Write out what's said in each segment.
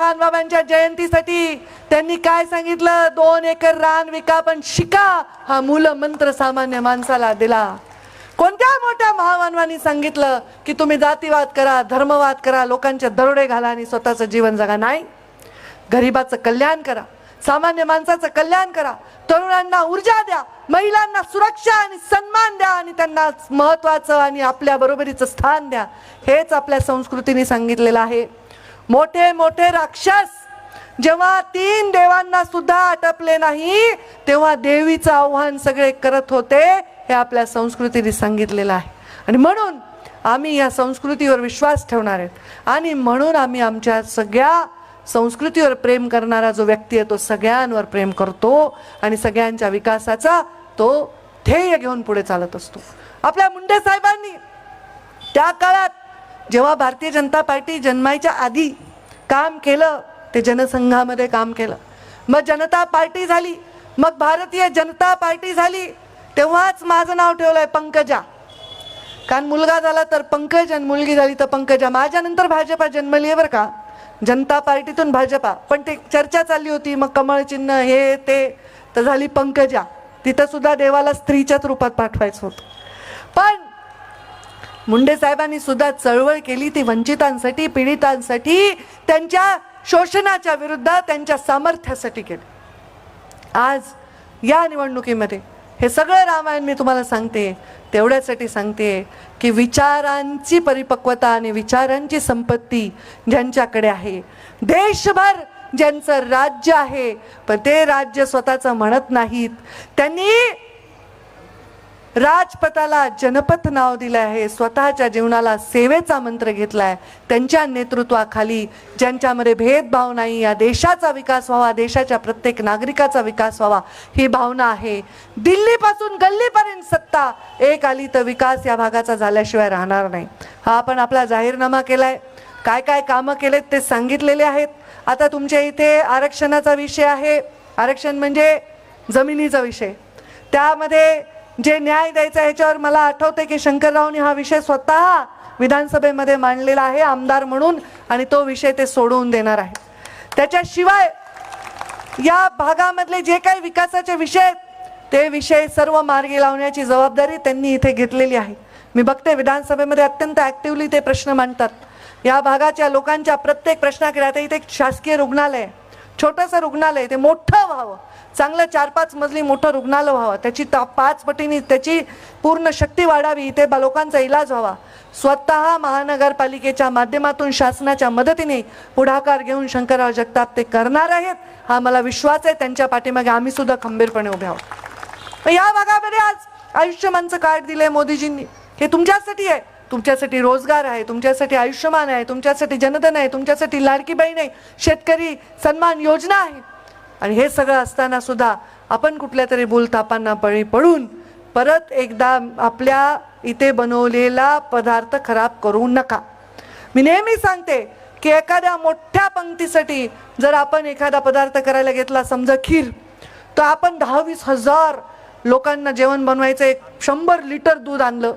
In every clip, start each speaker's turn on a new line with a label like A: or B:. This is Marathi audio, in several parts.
A: खानबाबांच्या जयंतीसाठी त्यांनी काय सांगितलं? 2 एकर रान विका पण शिका, हा मूल मंत्र सामान्य माणसाला दिला. कोणत्या मोठ्या महामानवांनी सांगितलं की तुम्ही जातीवाद करा, धर्मवाद करा, लोकांचे दरोडे घाला आणि स्वतःचं जीवन जगा? नाही. गरिबाचं कल्याण करा, सामान्य माणसाचं कल्याण करा, तरुणांना ऊर्जा द्या, महिलांना सुरक्षा आणि सन्मान द्या आणि त्यांना महत्वाचं आणि आपल्या बरोबरीचं स्थान द्या. हेच आपल्या संस्कृतीने सांगितलेलं आहे. मोठे मोठे राक्षस जेव्हा 3 देवांना सुद्धा आटपले नाही तेव्हा देवीचं आव्हान सगळे करत होते, हे आपल्या संस्कृतीने सांगितलेलं आहे. आणि म्हणून आम्ही या संस्कृतीवर विश्वास ठेवणार आहेत आणि म्हणून आम्ही आमच्या सगळ्या संस्कृतीवर प्रेम करणारा जो व्यक्ती आहे तो सगळ्यांवर प्रेम करतो आणि सगळ्यांच्या विकासाचा तो ध्येय घेऊन पुढे चालत असतो. आपल्या मुंडे साहेबांनी त्या काळात जेव्हा भारतीय जनता पार्टी जन्मायच्या आधी काम केलं, ते जनसंघामध्ये काम केलं, मग जनता पार्टी झाली, मग भारतीय जनता पार्टी झाली, तेव्हाच माझं नाव ठेवलंय पंकजा. कारण मुलगा झाला तर पंकज आणि मुलगी झाली तर पंकजा. माझ्यानंतर भाजपा जन्मली आहे बरं का, जनता पार्टीतून भाजपा, पण ते चर्चा चालली होती मग कमळ चिन्ह हे ते, तर झाली पंकजा. तिथं सुद्धा देवाला स्त्रीच्याच रूपात पाठवायचं होतं. पण मुंडे साहेबांनी सुद्धा चळवळ केली, ती वंचितांसाठी, पीडितांसाठी, त्यांच्या शोषणाच्या विरुद्ध, त्यांच्या सामर्थ्यासाठी केली. आज या निवडणुकीमध्ये हे सगळं रामायण मी तुम्हाला सांगते तेवढ्यासाठी सांगते की विचारांची परिपक्वता आणि विचारांची संपत्ती ज्यांच्याकडे आहे, देशभर ज्यांचं राज्य आहे पण ते राज्य स्वतःचं म्हणत नाहीत, त्यांनी राजपथाला जनपथ नाव दिलं आहे, स्वतःच्या जीवनाला सेवेचा मंत्र घेतलाय, त्यांच्या नेतृत्वाखाली ज्यांच्यामध्ये भेदभाव नाही, या देशाचा विकास व्हावा, देशाच्या प्रत्येक नागरिकाचा विकास व्हावा ही भावना आहे. दिल्लीपासून गल्लीपर्यंत सत्ता एक आली तर विकास या भागाचा झाल्याशिवाय राहणार नाही. हा आपण आपला जाहीरनामा केलाय, काय काय कामं केलेत ते सांगितलेले आहेत. आता तुमच्या इथे आरक्षणाचा विषय आहे, आरक्षण म्हणजे जमिनीचा विषय, त्यामध्ये जे न्याय द्यायचा ह्याच्यावर मला आठवते की शंकररावनी हा विषय स्वतः विधानसभेमध्ये मांडलेला आहे आमदार म्हणून, आणि तो विषय ते सोडवून देणार आहे. त्याच्याशिवाय या भागामधले जे काही विकासाचे विषय ते विषय सर्व मार्गी लावण्याची जबाबदारी त्यांनी इथे घेतलेली आहे. मी बघते विधानसभेमध्ये अत्यंत ऍक्टिव्हली ते प्रश्न मांडतात. या भागाच्या लोकांच्या प्रत्येक प्रश्नाकडे, आता इथे एक शासकीय रुग्णालय, छोटंसं रुग्णालय, ते मोठं व्हावं, चांगलं 4-5 मजली मोठं रुग्णालय व्हावं, त्याची 5 पटीने त्याची पूर्ण शक्ती वाढावी, इथे लोकांचा इलाज व्हावा. स्वतः महानगरपालिकेच्या माध्यमातून शासनाच्या मदतीने पुढाकार घेऊन शंकरराव जगताप ते करणार आहेत, हा मला विश्वास आहे. त्यांच्या पाठीमागे आम्ही सुद्धा खंबीरपणे उभे आहोत. या भागामध्ये आज आयुष्यमानचं कार्ड दिलंय मोदीजींनी, हे तुमच्यासाठी आहे. तुमच्यासाठी रोजगार आहे, तुमच्यासाठी आयुष्यमान आहे, तुमच्यासाठी जनधन आहे, तुमच्यासाठी लाडकी बहीण आहे, शेतकरी सन्मान योजना आहे. आणि हे सगळं असताना सुद्धा आपण कुठल्या तरी भूलथापांना बळी पडून परत एकदा आपल्या इथे बनवलेला पदार्थ खराब करू नका. मी नेहमी सांगते की एखाद्या मोठ्या पंक्तीसाठी जर आपण एखादा पदार्थ करायला घेतला, समजा खीर, तर आपण 10-20 हजार लोकांना जेवण बनवायचं, 100 लिटर दूध आणलं,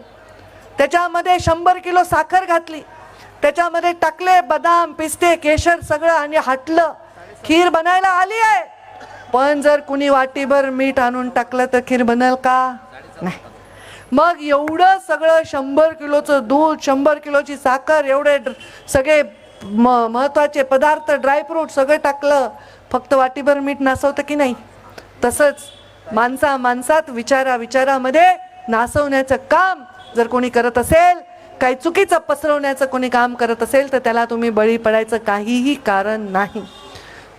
A: त्याच्यामध्ये 100 किलो साखर घातली, त्याच्यामध्ये टाकले बदाम, पिस्ते, केशर सगळं आणि हाटलं, खीर बनायला आली आहे. पण जर कुणी वाटीभर मीठ आणून टाकलं तर खीर बनेल का? नाही. मग एवढं सगळं 100 किलोचं दूध, 100 किलोची साखर, एवढे सगळे महत्वाचे पदार्थ, ड्रायफ्रूट सगळं टाकलं, फक्त वाटीभर मीठ नासवतं की नाही? तसंच माणसात विचारामध्ये नासवण्याचं काम जर कोणी करत असेल, काही चुकीचं पसरवण्याचं कोणी काम करत असेल तर त्याला तुम्ही बळी पडायचं काहीही कारण नाही.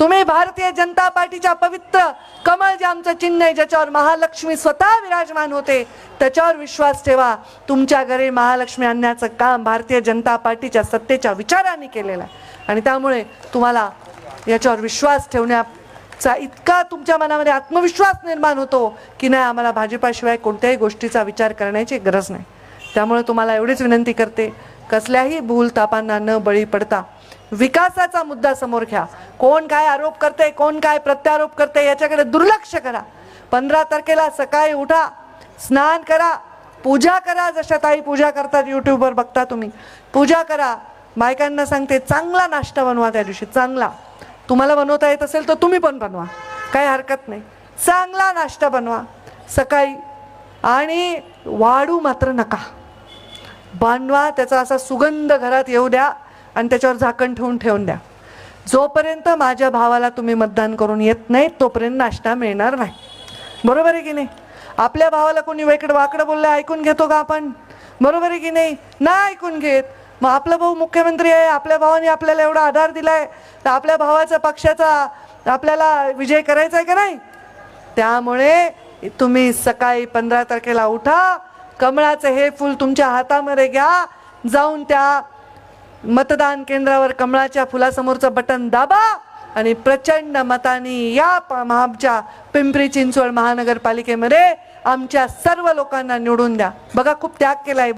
A: तुम्ही भारतीय जनता पार्टीच्या पवित्र कमळ जे आमचं चिन्ह आहे, ज्याच्यावर महालक्ष्मी स्वतः विराजमान होते, त्याच्यावर विश्वास ठेवा. तुमच्या घरी महालक्ष्मी आणण्याचं काम भारतीय जनता पार्टीच्या सत्तेच्या विचारांनी केलेलं आहे आणि त्यामुळे तुम्हाला याच्यावर विश्वास ठेवण्याचा इतका तुमच्या मनामध्ये आत्मविश्वास निर्माण होतो की नाही, आम्हाला भाजपाशिवाय कोणत्याही गोष्टीचा विचार करण्याची गरज नाही. त्यामुळे तुम्हाला एवढीच विनंती करते, कसल्याही भूलथापांना न बळी पडता विकासाचा मुद्दा समोर घ्या. कोण काय आरोप करते, कोण काय प्रत्यारोप करते याच्याकडे दुर्लक्ष करा. 15 तारखेला सकाळी उठा, स्नान करा, पूजा करा, जशा ताई पूजा करतात यूट्यूबवर बघता तुम्ही, पूजा करा. बायकांना सांगते चांगला नाश्ता बनवा त्या दिवशी, चांगला तुम्हाला बनवता येत असेल तर तुम्ही पण बनवा, काही हरकत नाही. चांगला नाश्ता बनवा सकाळी, आणि वाढू मात्र नका. बनवा, त्याचा असा सुगंध घरात येऊ द्या आणि त्याच्यावर झाकण ठेवून द्या. जोपर्यंत माझ्या भावाला तुम्ही मतदान करून येत नाही तोपर्यंत नाश्ता मिळणार नाही. बरोबर आहे की नाही? आपल्या भावाला कोणी वाकडं बोललं ऐकून घेतो का आपण? बरोबर आहे की नाही? नाही ऐकून घेत. मग आपला भाऊ मुख्यमंत्री आहे, आपल्या भावाने आपल्याला एवढा आधार दिलाय, तर आपल्या भावाचा पक्षाचा आपल्याला विजय करायचा आहे का नाही? त्यामुळे तुम्ही सकाळी 15 तारखेला उठा, कमळाचं हे फूल तुमच्या हातामध्ये घ्या, जाऊन त्या मतदान केंद्रावर कमळाच्या फुलासमोरचं बटन दाबा आणि प्रचंड मतांनी या आमच्या पिंपरी चिंचवड महानगरपालिकेमध्ये आमच्या सर्व लोकांना निवडून द्या. बघा, खूप त्याग केलाय,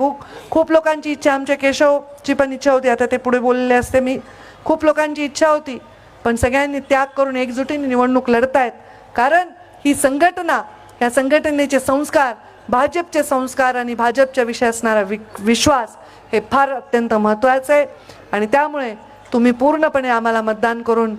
A: खूप लोकांची इच्छा, आमच्या केशवची पण इच्छा होती, आता ते पुढे बोलले असते मी, खूप लोकांची इच्छा होती, पण सगळ्यांनी त्याग करून एकजुटीने निवडणूक लढतायत. कारण ही संघटना, या संघटनेचे संस्कार, भाजपचे संस्कार आणि भाजपच्या विषयी असणारा विश्वास हे फार अत्यंत महत्त्वाचं आहे. आणि त्यामुळे तुम्ही पूर्णपणे आम्हाला मतदान करून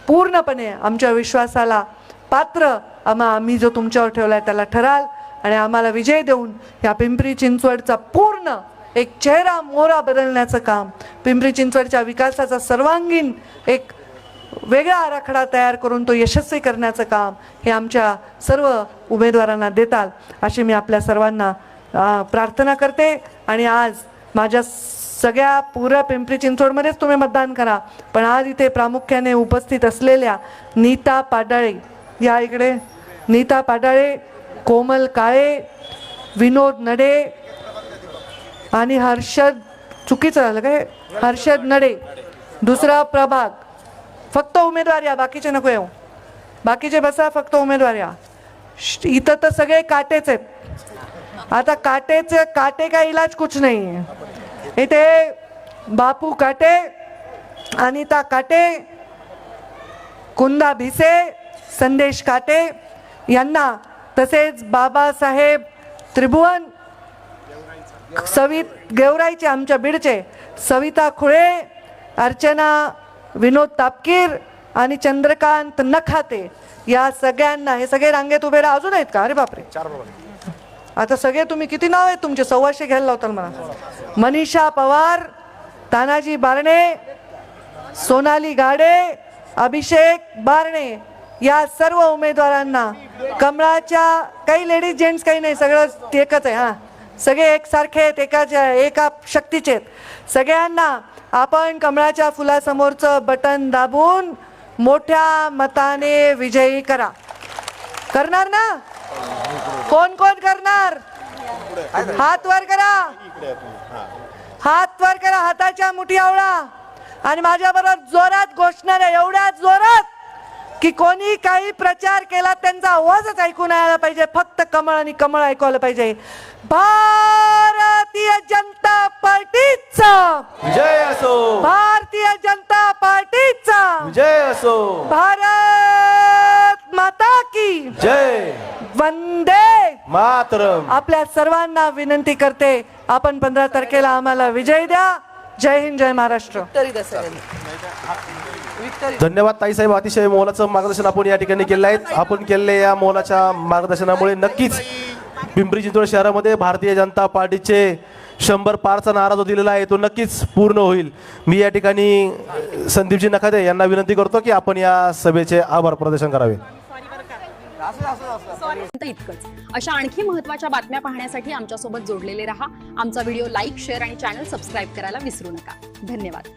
A: पूर्णपणे आमच्या विश्वासाला पात्र आम्ही जो तुमच्यावर ठेवला आहे त्याला ठराल आणि आम्हाला विजय देऊन या पिंपरी चिंचवडचा पूर्ण एक चेहरा मोहरा बदलण्याचं काम, पिंपरी चिंचवडच्या विकासाचा सर्वांगीण एक वेगळा आराखडा तयार करून तो यशस्वी करण्याचं काम हे आमच्या सर्व उमेदवारांना देताल अशी मी आपल्या सर्वांना प्रार्थना करते. आणि आज माझ्या सगळ्या पुऱ्या पिंपरी चिंचवडमध्येच तुम्ही मतदान करा, पण आज इथे प्रामुख्याने उपस्थित असलेल्या नीता पाडाळे, या इकडे, नीता पाडाळे, कोमल काळे, विनोद नडे आणि हर्षद, चुकीचं झालं काय, हर्षद नडे, दुसरा प्रभाग, फक्त उमेदवार या, बाकीचे नको येऊ, बाकीचे बसा, फक्त उमेदवार या. इथं तर सगळे काटेच आहेत. आता काटे का इलाज कुछ नहीं है. इथे बापू काटे, अनिता काटे, कुंदा भिसे, संदेश काटे यांना, तसेच बाबासाहेब त्रिभुवन, गेवराईचे आमच्या बीडचे, सविता खुळे, अर्चना विनोद तापकीर आणि चंद्रकांत नखाते, या सगळ्यांना, हे सगळे रांगेत उभे राहा. अजून आहेत का? अरे बापरे, आता सगळे तुम्ही, किती नाव आहेत तुमचे? 125 घ्यायला लावताल मला. मनीषा पवार, तानाजी बारणे, सोनाली गाडे, अभिषेक बारणे, या सर्व उमेदवारांना कमळाच्या, काही लेडीज जेंट्स काही नाही, सगळं एकच आहे. हां, सगळे एकसारखे आहेत, एका शक्तीचे आहेत. सगळ्यांना आपण कमळाच्या फुलासमोरचं बटन दाबून मोठ्या मताने विजयी करा. करणार ना? कोण कोण करणार? हात वर करा, हात वर करा, हाताच्या मुठी आवळा आणि माझ्याबरोबर जोरात घोषणा द्या, एवढ्या जोरात की कोणी काही प्रचार केला त्यांचा आवाजच ऐकून यायला पाहिजे. फक्त कमळ आणि कमळ ऐकू आलं पाहिजे. भारतीय जनता पार्टीचा
B: विजय असो,
A: भारतीय जनता पार्टीचा
B: विजय असो,
A: भारत माता की
B: जय,
A: वंदे
B: मातरम.
A: आपल्या सर्वांना विनंती करते, आपण 15 तारखेला आम्हाला विजय द्या. जय हिंद, जय महाराष्ट्र.
B: धन्यवाद ताईसाहेब, अतिशय मोलाचं मार्गदर्शन आपण या ठिकाणी केलं आहे. आपण केलेल्या या मोलाच्या मार्गदर्शनामुळे नक्कीच पिंपरी चिंचवड शहरामध्ये भारतीय जनता पार्टीचे 100 पारचा नारा जो दिलेला आहे तो नक्कीच पूर्ण होईल. मी या ठिकाणी संदीपजी नखाते यांना विनंती करतो की आपण या सभेचे आभार प्रदर्शन करावे.
C: इतकंच. अशा आणखी महत्त्वाच्या बातम्या पाहण्यासाठी आमच्यासोबत जोडलेले रहा. आमचा व्हिडिओ लाईक, शेअर आणि चॅनल सबस्क्राईब करायला विसरू नका. धन्यवाद.